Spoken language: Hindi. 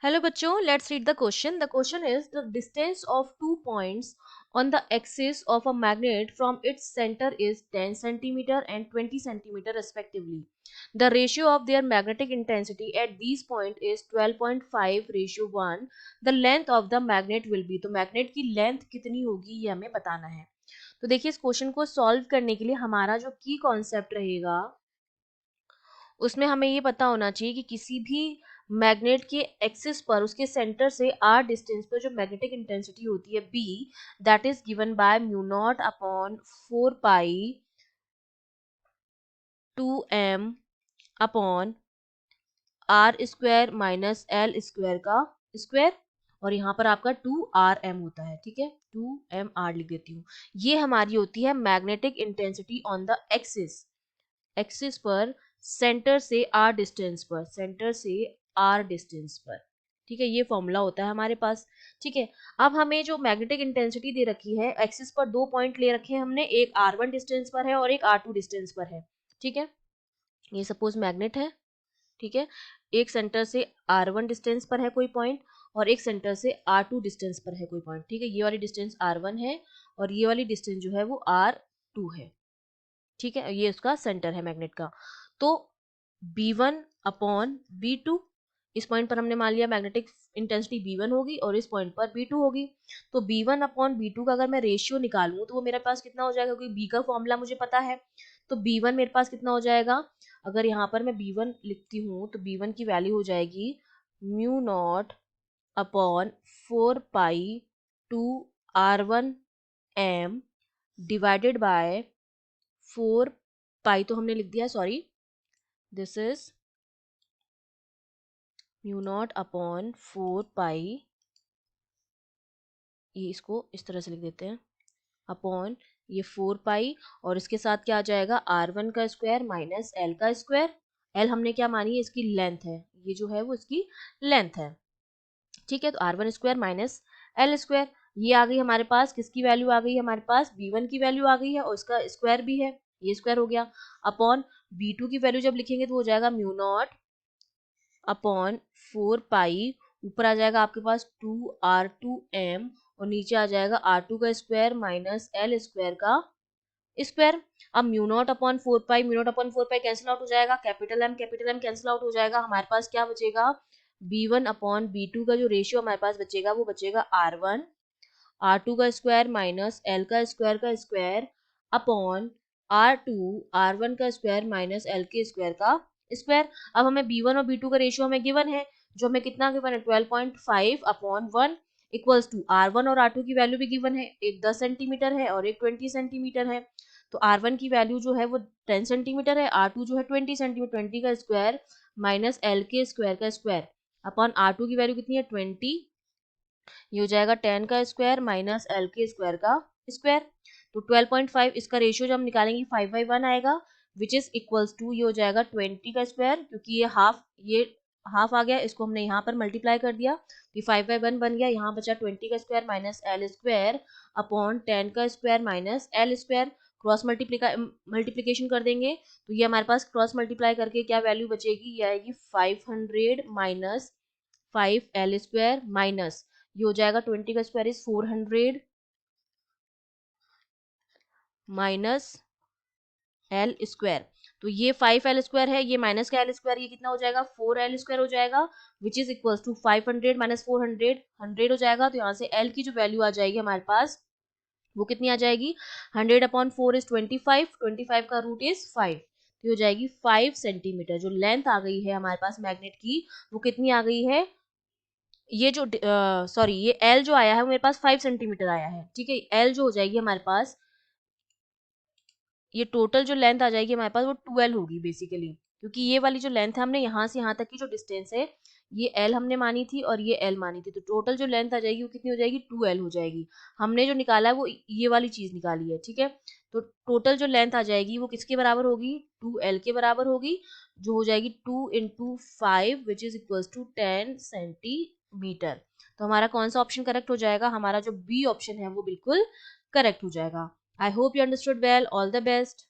Hello बच्चों, let's read the question. The question is the distance of 2 points on the axis of a magnet from its center is 10 centimeter and 20 centimeter respectively. The ratio of their magnetic intensity at these points is 12.5:1. The length of the magnet will be. तो मैग्नेट की लेंथ कितनी होगी ये हमें बताना है. तो देखिए इस क्वेश्चन को सॉल्व करने के लिए हमारा जो की कॉन्सेप्ट रहेगा उसमें हमें ये पता होना चाहिए कि किसी भी मैग्नेट के एक्सिस पर उसके सेंटर से आर डिस्टेंस पर जो मैग्नेटिक इंटेंसिटी होती है B that is given by mu naught upon 4 pi 2m upon r square minus l square का स्क्वायर और यहाँ पर आपका 2rm होता है. ठीक है, 2mr लिख देती हूँ. ये हमारी होती है magnetic intensity on the axis. Axis पर सेंटर से आर डिस्टेंस पर, सेंटर से आर डिस्टेंस पर. ठीक है, ये फॉर्मूला होता है हमारे पास. ठीक है, अब हमें जो मैग्नेटिक इंटेंसिटी दे रखी है एक्सिस पर दो पॉइंट ले रखे हैं हमने, एक r1 डिस्टेंस पर है और एक r2 डिस्टेंस पर है. ठीक है, ये सपोज मैग्नेट है. ठीक है, एक सेंटर से r1 डिस्टेंस पर है कोई पॉइंट और एक सेंटर से r2 डिस्टेंस पर है कोई पॉइंट. ठीक है, ये वाली डिस्टेंस r1 है और ये वाली डिस्टेंस जो है वो r2 है. ठीक है, ये उसका सेंटर है मैग्नेट का. तो B1 अपॉन B2, इस पॉइंट पर हमने मान लिया मैग्नेटिक इंटेंसिटी B1 होगी और इस पॉइंट पर B2 होगी. तो B1 अपॉन B2 का अगर मैं रेशियो निकालूं तो वो मेरे पास कितना हो जाएगा, क्योंकि B का फॉर्मूला मुझे पता है. तो B1 मेरे पास कितना हो जाएगा, अगर यहाँ पर मैं B1 लिखती हूँ तो B1 की वैल्यू हो जाएगी mu naught upon 4 pi 2r1m divided by 4 पाई तो हमने लिख दिया, sorry, this is mu naught upon 4 पाई, ये इसको इस तरह से लिख देते हैं, अपॉन ये 4 पाई और इसके साथ क्या आ जाएगा r1 का स्क्वायर माइनस l का स्क्वायर. l हमने क्या मानी है, इसकी लेंथ है, ये जो है वो इसकी लेंथ है. ठीक है, तो r1 square minus l square, ये आ गई हमारे पास, किसकी वैल्यू आ गई, हमारे पास b1 की वैल्यू आ गई है और इसका स्क्वायर भी है, ये स्क्वायर हो गया. अपॉन b2 की वैल्यू जब लिखेंगे तो हो जाएगा म्यू नॉट अपॉन 4 पाई, ऊपर आ जाएगा आपके पास 2r2m और नीचे आ जाएगा r2 का स्क्वायर माइनस l स्क्वायर का स्क्वायर. अब mu naught upon 4 pi, mu naught upon 4 pi cancel out हो जाएगा, कैपिटल M कैंसिल आउट हो जाएगा. हमारे पास क्या बचेगा, b1 अपॉन b2 का जो रेशियो हमारे पास बचेगा वो बचेगा r1 r2 का स्क्वायर माइनस l का स्क्वायर अपॉन r1 का स्क्वायर माइनस l के स्क्वायर का स्क्वायर. अब हमें b1 और b2 का रेशियो हमें गिवन है, जो हमें कितना गिवन है 12.5 अपॉन 1 इक्वल्स टू r1 और r2 की वैल्यू भी गिवन है, एक 10 सेंटीमीटर है और एक 20 सेंटीमीटर है. तो r1 की वैल्यू जो है वो 10 सेंटीमीटर है, r2 जो है 20 सेंटीमीटर, 20 का स्क्वायर माइनस l के स्क्वायर का स्क्वायर अपॉन r2 की वैल्यू कितनी है 20, ये हो जाएगा 10 का स्क्वायर माइनस एल के स्क्वायर का स्क्वायर. तो 12.5 इसका रेशियो जब हम निकालेंगे 5/1 आएगा विच इज इक्वल्स टू, ये हो जाएगा 20 का स्क्वायर, क्योंकि ये हाफ आ गया, इसको हमने यहाँ पर मल्टीप्लाई कर दिया तो 5/1 बन गया. यहाँ बचा 20 का square minus l square upon 10 का square minus l square. Cross multiplication कर देंगे तो ये हमारे पास क्रॉस मल्टीप्लाई करके क्या वैल्यू बचेगी, ये आएगी 500 माइनस 5l स्क्वायर माइनस, ये हो जाएगा 20 का square is 400 minus l square. तो ये 5l स्क्वायर है, ये माइनस का एल स्क्वायर, ये कितना हो जाएगा 4l स्क्वायर हो जाएगा which is equals to 500 minus 400 100 हो जाएगा. तो यहाँ से l की जो वैल्यू आ जाएगी हमारे पास वो कितनी आ जाएगी, 100 अपॉन 4 इज 25, 25 का रूट इज 5, तो हो जाएगी 5 सेंटीमीटर. जो लेंथ आ गई है हमारे पास मैग्नेट की वो कितनी आ गई है, ये जो सॉरी ये एल जो आया है वो मेरे पास 5 सेंटीमीटर आया है. ठीक है, एल जो हो जाएगी हमारे पास, ये टोटल जो लेंथ आ जाएगी हमारे पास वो 12 होगी बेसिकली, क्योंकि ये वाली जो लेंथ है हमने यहाँ से यहाँ तक की जो डिस्टेंस है ये एल हमने मानी थी और ये एल मानी थी, तो टोटल जो लेंथ आ जाएगी वो कितनी हो जाएगी 2l हो जाएगी. हमने जो निकाला है वो ये वाली चीज निकाली है. ठीक है, तो टोटल जो लेंथ आ जाएगी वो किसके बराबर होगी, 2l के बराबर होगी, जो हो जाएगी 2 into 5 which is equals to 10 centimetre. तो हमारा कौन सा ऑप्शन करेक्ट हो जाएगा, हमारा जो बी ऑप्शन है वो बिल्कुल करेक्ट हो जाएगा. I hope you understood well. All the best.